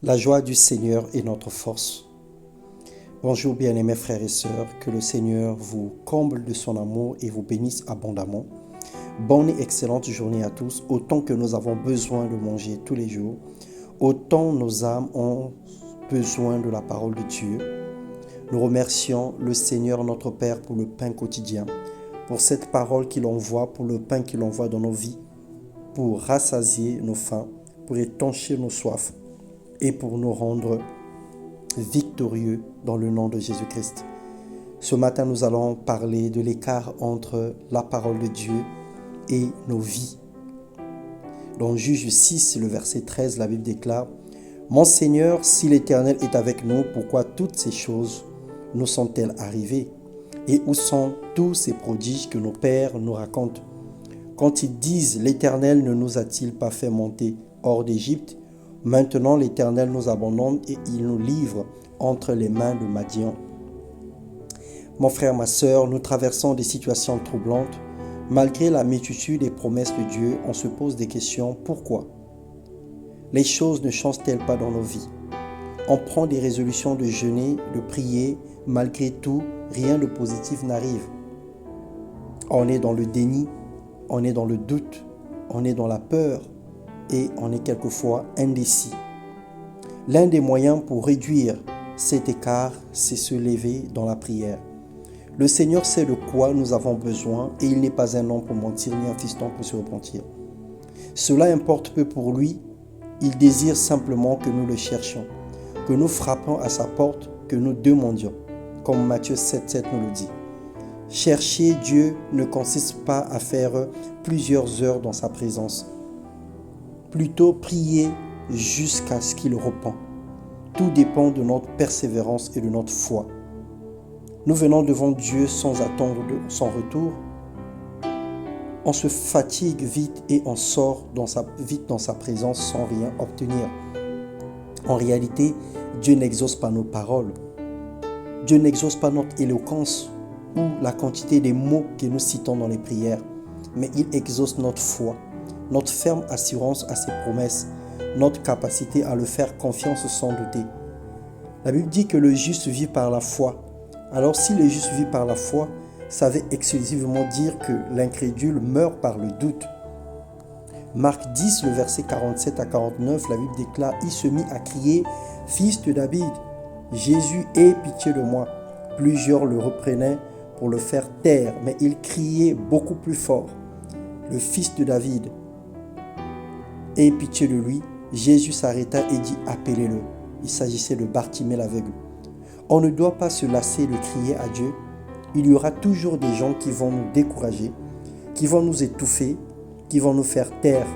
La joie du Seigneur est notre force. Bonjour bien-aimés frères et sœurs, que le Seigneur vous comble de son amour et vous bénisse abondamment. Bonne et excellente journée à tous. Autant que nous avons besoin de manger tous les jours, autant nos âmes ont besoin de la parole de Dieu. Nous remercions le Seigneur notre Père pour le pain quotidien, pour cette parole qu'il envoie, pour le pain qu'il envoie dans nos vies, pour rassasier nos faims, pour étancher nos soifs et pour nous rendre victorieux dans le nom de Jésus-Christ. Ce matin, nous allons parler de l'écart entre la parole de Dieu et nos vies. Dans Juge 6, le verset 13, la Bible déclare « Mon Seigneur, si l'Éternel est avec nous, pourquoi toutes ces choses nous sont-elles arrivées? Et où sont tous ces prodiges que nos pères nous racontent? Quand ils disent « L'Éternel ne nous a-t-il pas fait monter hors d'Égypte? Maintenant l'Éternel nous abandonne et il nous livre entre les mains de Madian. » Mon frère, ma sœur, nous traversons des situations troublantes. Malgré la multitude des promesses de Dieu, on se pose des questions. Pourquoi? Les choses ne changent-elles pas dans nos vies? On prend des résolutions de jeûner, de prier. Malgré tout, rien de positif n'arrive. On est dans le déni, on est dans le doute, on est dans la peur et on est quelquefois indécis. L'un des moyens pour réduire cet écart, c'est se lever dans la prière. Le Seigneur sait de quoi nous avons besoin et il n'est pas un homme pour mentir ni un fiston pour se repentir. Cela importe peu pour lui, il désire simplement que nous le cherchions, que nous frappions à sa porte, que nous demandions, comme Matthieu 7,7 nous le dit. Chercher Dieu ne consiste pas à faire plusieurs heures dans sa présence. Plutôt prier jusqu'à ce qu'il repent. Tout dépend de notre persévérance et de notre foi. Nous venons devant Dieu sans attendre son retour. On se fatigue vite et on sort vite dans sa présence sans rien obtenir. En réalité, Dieu n'exauce pas nos paroles. Dieu n'exauce pas notre éloquence ou la quantité des mots que nous citons dans les prières, mais il exauce notre foi, notre ferme assurance à ses promesses, notre capacité à le faire confiance sans douter. La Bible dit que le juste vit par la foi. Alors si le juste vit par la foi, ça veut exclusivement dire que l'incrédule meurt par le doute. Marc 10, le verset 47 à 49, la Bible déclare « Il se mit à crier « Fils de David, Jésus, aie pitié de moi !» Plusieurs le reprenaient pour le faire taire, mais il criait beaucoup plus fort « Le Fils de David, aie pitié de lui !» Jésus s'arrêta et dit « Appelez-le !» Il s'agissait de Bartimée l'aveugle. On ne doit pas se lasser de crier à Dieu. Il y aura toujours des gens qui vont nous décourager, qui vont nous étouffer, qui vont nous faire taire.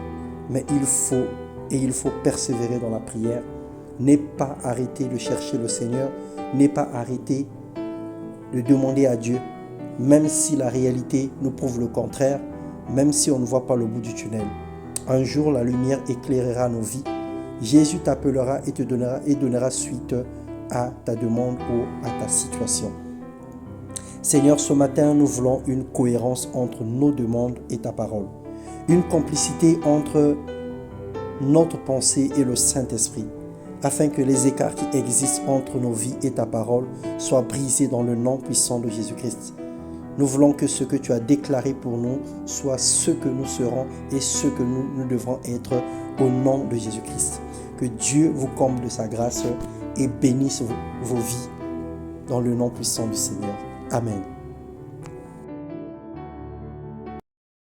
Mais il faut persévérer dans la prière. N'est pas arrêter de chercher le Seigneur, n'est pas arrêter de demander à Dieu, même si la réalité nous prouve le contraire, même si on ne voit pas le bout du tunnel. Un jour, la lumière éclairera nos vies. Jésus t'appellera et te donnera suite à ta demande ou à ta situation. Seigneur, ce matin, nous voulons une cohérence entre nos demandes et ta parole. Une complicité entre notre pensée et le Saint-Esprit, afin que les écarts qui existent entre nos vies et ta parole soient brisés dans le nom puissant de Jésus-Christ. Nous voulons que ce que tu as déclaré pour nous soit ce que nous serons et ce que nous devrons être au nom de Jésus-Christ. Que Dieu vous comble de sa grâce et bénisse vos vies dans le nom puissant du Seigneur. Amen.